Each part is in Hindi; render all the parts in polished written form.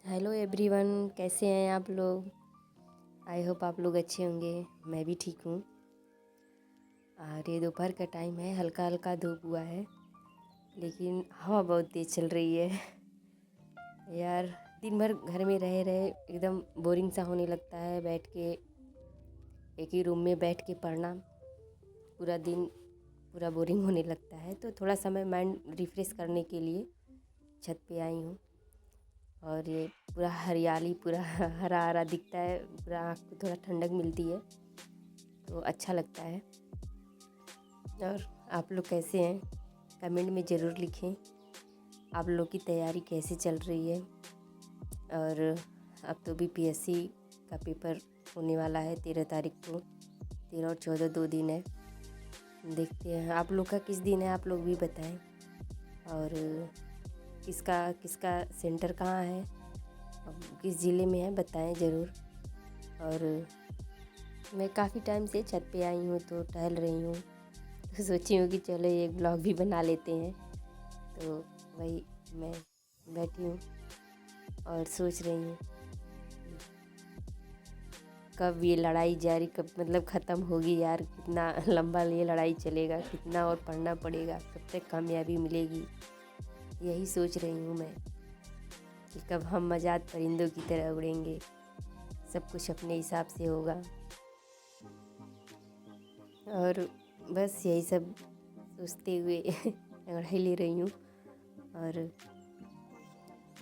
हेलो एवरीवन, कैसे हैं आप लोग। आई होप आप लोग अच्छे होंगे। मैं भी ठीक हूँ। और ये दोपहर का टाइम है, हल्का हल्का धूप हुआ है, लेकिन हवा बहुत तेज़ चल रही है। यार, दिन भर घर में रहे रहे एकदम बोरिंग सा होने लगता है। बैठ के एक ही रूम में बैठ के पढ़ना पूरा दिन पूरा बोरिंग होने लगता है। तो थोड़ा समय माइंड रिफ़्रेश करने के लिए छत पे आई हूँ। और ये पूरा हरियाली, पूरा हरा हरा दिखता है, पूरा आँख को थोड़ा ठंडक मिलती है, तो अच्छा लगता है। और आप लोग कैसे हैं, कमेंट में ज़रूर लिखें। आप लोग की तैयारी कैसे चल रही है। और अब तो बीपीएससी का पेपर होने वाला है 13 तारीख को। 13 और 14 2 दिन है। देखते हैं आप लोग का किस दिन है, आप लोग भी बताएं। और किसका किसका सेंटर कहाँ है, किस ज़िले में है, बताएं ज़रूर। और मैं काफ़ी टाइम से छत पे आई हूँ, तो टहल रही हूँ, तो सोची हूँ कि चलो एक ब्लॉग भी बना लेते हैं। तो वही मैं बैठी हूँ और सोच रही हूँ कब ये लड़ाई जारी, कब मतलब ख़त्म होगी। यार, कितना लंबा ये लड़ाई चलेगा, कितना और पढ़ना पड़ेगा, कब तक कामयाबी मिलेगी। यही सोच रही हूँ मैं कि कब हम आज़ाद परिंदों की तरह उड़ेंगे, सब कुछ अपने हिसाब से होगा। और बस यही सब सोचते हुए पढ़ाई ले रही हूँ। और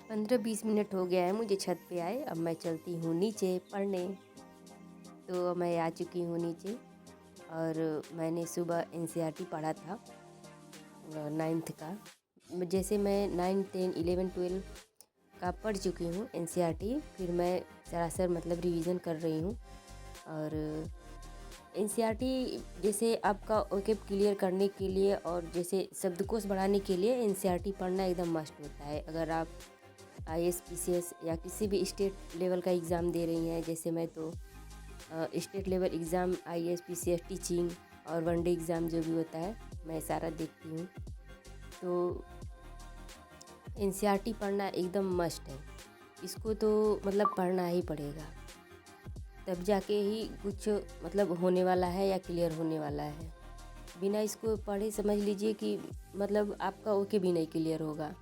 15-20 मिनट हो गया है मुझे छत पे आए। अब मैं चलती हूँ नीचे पढ़ने। तो मैं आ चुकी हूँ नीचे। और मैंने सुबह एनसीईआरटी पढ़ा था 9th का। जैसे मैं 9, 10, 11, 12 का पढ़ चुकी हूँ एनसीईआरटी, फिर मैं सरासर मतलब रिवीजन कर रही हूँ। और एनसीईआरटी जैसे आपका ओकेब क्लियर करने के लिए और जैसे शब्दकोश बढ़ाने के लिए एनसीईआरटी पढ़ना एकदम मस्ट होता है। अगर आप आईएएस, पीसीएस या किसी भी स्टेट लेवल का एग्ज़ाम दे रही हैं, जैसे मैं तो state level exam, IAS, PCS, teaching और वनडे एग्ज़ाम जो भी होता है, मैं सारा देखती हूँ। तो एनसीईआरटी पढ़ना एकदम मस्ट है। इसको तो मतलब पढ़ना ही पड़ेगा, तब जाके ही कुछ मतलब होने वाला है या क्लियर होने वाला है। बिना इसको पढ़े समझ लीजिए कि मतलब आपका ओके भी नहीं क्लियर होगा।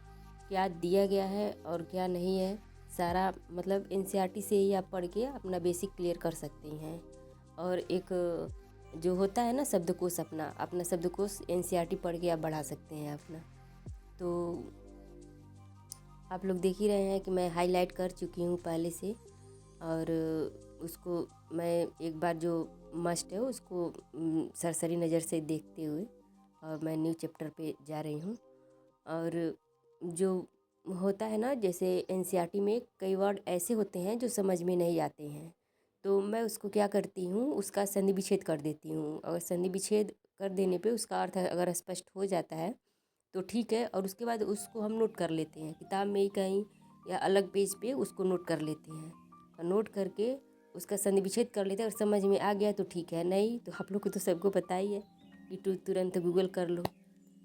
क्या दिया गया है और क्या नहीं है, सारा मतलब एनसीईआरटी से ही आप पढ़ के अपना बेसिक क्लियर कर सकते हैं। और एक जो होता है ना शब्दकोश, अपना अपना शब्दकोश एनसीईआरटी पढ़ के आप बढ़ा सकते हैं अपना। तो आप लोग देख ही रहे हैं कि मैं हाईलाइट कर चुकी हूँ पहले से। और उसको मैं एक बार जो मस्ट है उसको सरसरी नज़र से देखते हुए और मैं न्यू चैप्टर पे जा रही हूँ। और जो होता है ना, जैसे एनसीईआरटी में कई वर्ड ऐसे होते हैं जो समझ में नहीं आते हैं, तो मैं उसको क्या करती हूँ, उसका संधि विच्छेद कर देती हूँ। अगर संधि विच्छेद कर देने पे उसका अर्थ अगर स्पष्ट हो जाता है तो ठीक है, और उसके बाद उसको हम नोट कर लेते हैं, किताब में ही कहीं या अलग पेज पे उसको नोट कर लेते हैं। और नोट करके उसका संधि विच्छेद कर लेते हैं, और समझ में आ गया तो ठीक है, नहीं तो आप लोग को तो सबको पता ही है कि तुरंत गूगल कर लो,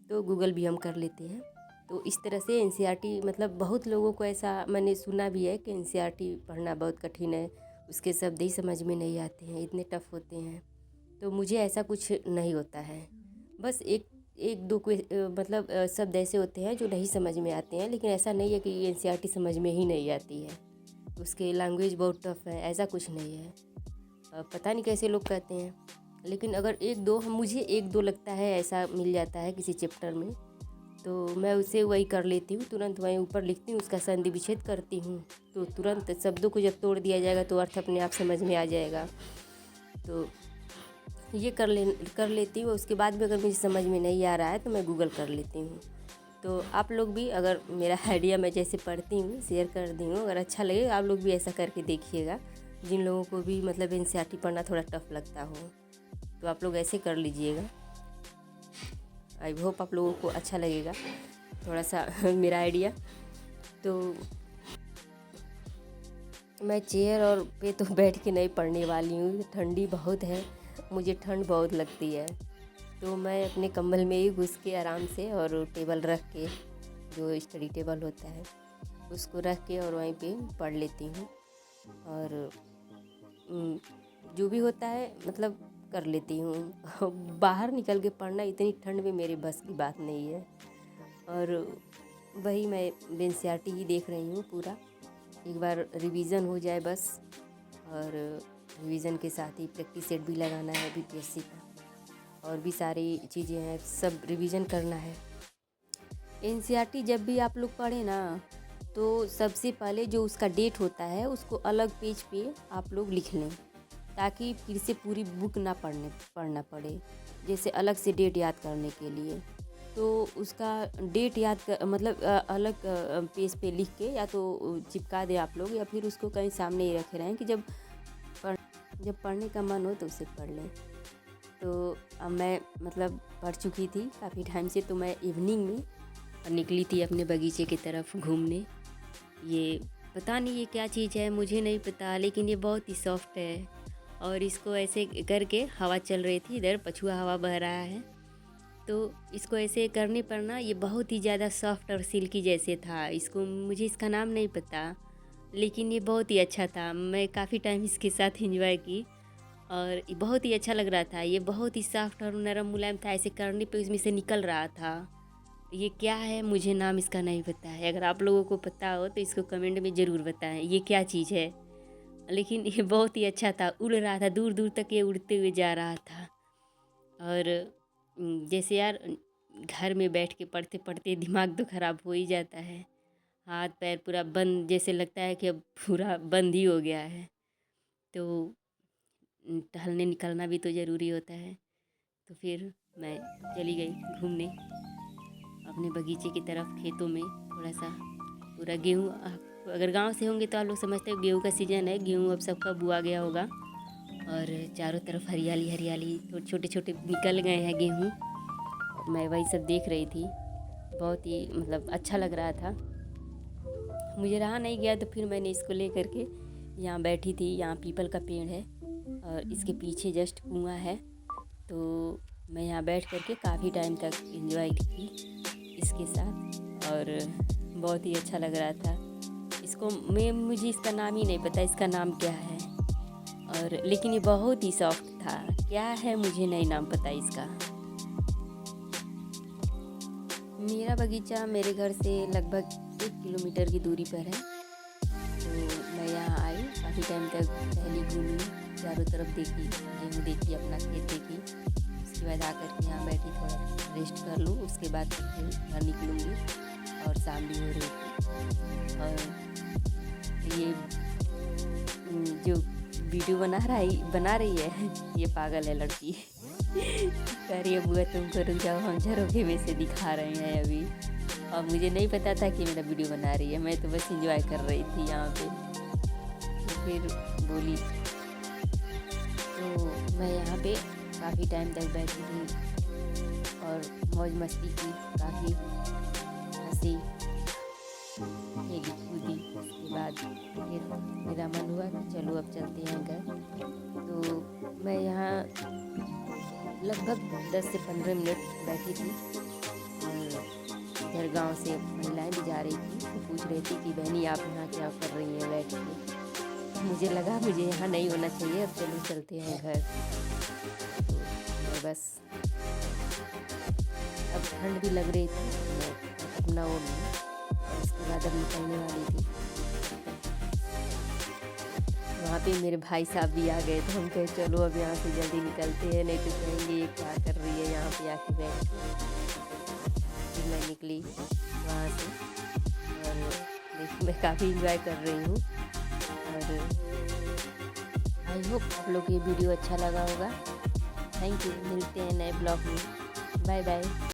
तो गूगल भी हम कर लेते हैं। तो इस तरह से एनसीईआरटी मतलब बहुत लोगों को ऐसा मैंने सुना भी है कि एनसीईआरटी पढ़ना बहुत कठिन है, उसके शब्द ही समझ में नहीं आते हैं, इतने टफ होते हैं। तो मुझे ऐसा कुछ नहीं होता है। बस एक एक दो मतलब शब्द ऐसे होते हैं जो नहीं समझ में आते हैं, लेकिन ऐसा नहीं है कि एनसीईआरटी समझ में ही नहीं आती है, उसके लैंग्वेज बहुत टफ है, ऐसा कुछ नहीं है। पता नहीं कैसे लोग कहते हैं। लेकिन अगर एक दो मुझे एक दो लगता है ऐसा मिल जाता है किसी चैप्टर में, तो मैं उसे वही कर लेती हूँ, तुरंत वहीं ऊपर लिखती हूँ, उसका संधि विच्छेद करती हूँ, तो तुरंत शब्दों को जब तोड़ दिया जाएगा तो अर्थ अपने आप समझ में आ जाएगा। तो ये कर लेती हूँ। उसके बाद भी अगर मुझे समझ में नहीं आ रहा है तो मैं गूगल कर लेती हूँ। तो आप लोग भी अगर मेरा आइडिया मैं जैसे पढ़ती हूँ शेयर कर दी हूँ, अगर अच्छा लगे आप लोग भी ऐसा करके देखिएगा। जिन लोगों को भी मतलब एनसीईआरटी पढ़ना थोड़ा टफ लगता हो तो आप लोग ऐसे कर लीजिएगा। आई होप आप लोगों को अच्छा लगेगा थोड़ा सा मेरा आइडिया। तो मैं चेयर और पे तो बैठ के नहीं पढ़ने वाली हूँ, ठंडी बहुत है, मुझे ठंड बहुत लगती है। तो मैं अपने कंबल में ही घुस के आराम से और टेबल रख के, जो स्टडी टेबल होता है, उसको रख के और वहीं पे पढ़ लेती हूँ। और जो भी होता है मतलब कर लेती हूँ। बाहर निकल के पढ़ना इतनी ठंड में मेरे बस की बात नहीं है। और वही मैं एनसीईआरटी ही देख रही हूँ पूरा, एक बार रिवीजन हो जाए बस। और रिवीजन के साथ ही प्रैक्टिस सेट भी लगाना है बीपीएससी का, और भी सारी चीज़ें हैं, सब रिवीजन करना है। एनसीईआरटी जब भी आप लोग पढ़े ना, तो सबसे पहले जो उसका डेट होता है उसको अलग पेज पे आप लोग लिख लें, ताकि फिर से पूरी बुक ना पढ़ना पड़े। जैसे अलग से डेट याद करने के लिए, तो उसका डेट याद कर मतलब अलग पेज पे लिख के या तो चिपका दें आप लोग, या फिर उसको कहीं सामने ही रखे रहें कि जब पढ़ने का मन हो तो उसे पढ़ लें। तो अब मैं मतलब पढ़ चुकी थी काफ़ी टाइम से, तो मैं इवनिंग में निकली थी अपने बगीचे की तरफ घूमने। ये पता नहीं ये क्या चीज़ है, मुझे नहीं पता, लेकिन ये बहुत ही सॉफ्ट है। और इसको ऐसे करके हवा चल रही थी, इधर पछुआ हवा बह रहा है, तो इसको ऐसे करने पर ना ये बहुत ही ज़्यादा सॉफ्ट और सिल्की जैसे था। इसको मुझे इसका नाम नहीं पता, लेकिन ये बहुत ही अच्छा था। मैं काफ़ी टाइम इसके साथ एंजॉय की और ये बहुत ही अच्छा लग रहा था। ये बहुत ही सॉफ्ट और नरम मुलायम था, ऐसे करने पे इसमें से निकल रहा था। ये क्या है मुझे नाम इसका नहीं पता है, अगर आप लोगों को पता हो तो इसको कमेंट में ज़रूर बताएं ये क्या चीज़ है। लेकिन ये बहुत ही अच्छा था, उड़ रहा था, दूर दूर तक ये उड़ते हुए जा रहा था। और जैसे यार घर में बैठ के पढ़ते पढ़ते दिमाग तो ख़राब हो ही जाता है, हाथ पैर पूरा बंद, जैसे लगता है कि अब पूरा बंद ही हो गया है। तो टहलने निकलना भी तो ज़रूरी होता है। तो फिर मैं चली गई घूमने अपने बगीचे की तरफ, खेतों में थोड़ा सा। पूरा गेहूँ, अगर गांव से होंगे तो आप लोग समझते हो गेहूँ का सीज़न है, गेहूँ अब सबका बुआ गया होगा और चारों तरफ हरियाली हरियाली, तो छोटे छोटे निकल गए हैं गेहूँ। मैं वही सब देख रही थी, बहुत ही मतलब अच्छा लग रहा था। मुझे रहा नहीं गया, तो फिर मैंने इसको ले करके यहाँ बैठी थी। यहाँ पीपल का पेड़ है और इसके पीछे जस्ट कुआं है, तो मैं यहाँ बैठ करके काफ़ी टाइम तक एंजॉय की इसके साथ, और बहुत ही अच्छा लग रहा था। इसको मुझे इसका नाम ही नहीं पता, इसका नाम क्या है, और लेकिन ये बहुत ही सॉफ्ट था। क्या है मुझे नहीं नाम पता इसका। मेरा बगीचा मेरे घर से लगभग 1 किलोमीटर की दूरी पर है। तो मैं यहाँ आई, काफ़ी टाइम तक टहली घूमी, चारों तरफ देखी, गेहूँ देखी, अपना खेत देखी। उसके बाद आकर के यहाँ बैठी, थोड़ा रेस्ट कर लूँ, उसके बाद फिर घर निकलूँगी। और शाम भी हो रही थी। और ये जो वीडियो बना रही है ये पागल है लड़की। कह रही है बुआ तुमको रुक जाओ, हम झरोखे में से दिखा रहे हैं अभी। और मुझे नहीं पता था कि मेरा वीडियो बना रही है, मैं तो बस एंजॉय कर रही थी यहाँ पे। तो फिर बोली, तो मैं यहाँ पे काफ़ी टाइम तक बैठी थी और मौज मस्ती की, काफ़ी हंसी खेली कूदी। उसके बाद फिर मेरा मन हुआ कि चलो अब चलते हैं घर। तो मैं यहाँ लगभग 10 से 15 मिनट बैठी थी, और इधर गांव से महिलाएं भी जा रही थी, तो पूछ रही थी कि बहनी आप यहाँ क्या कर रही हैं बैठ के। मुझे लगा मुझे यहाँ नहीं होना चाहिए, अब चलो चलते हैं घर। तो बस अब ठंड भी लग रही थी, मैं अपना वो उसके बाद अब निकलने वाली थी। वहाँ पे मेरे भाई साहब भी आ गए, तो हम कहे चलो अब यहाँ से जल्दी निकलते हैं, नहीं तो कहेंगे ये क्या कर रही है यहाँ पे आके बैठ। फिर मैं निकली वहाँ से, और मैं काफ़ी इंजॉय कर रही हूँ। और आई होप आप लोग को ये वीडियो अच्छा लगा होगा। थैंक यू, मिलते हैं नए ब्लॉग में। Bye bye.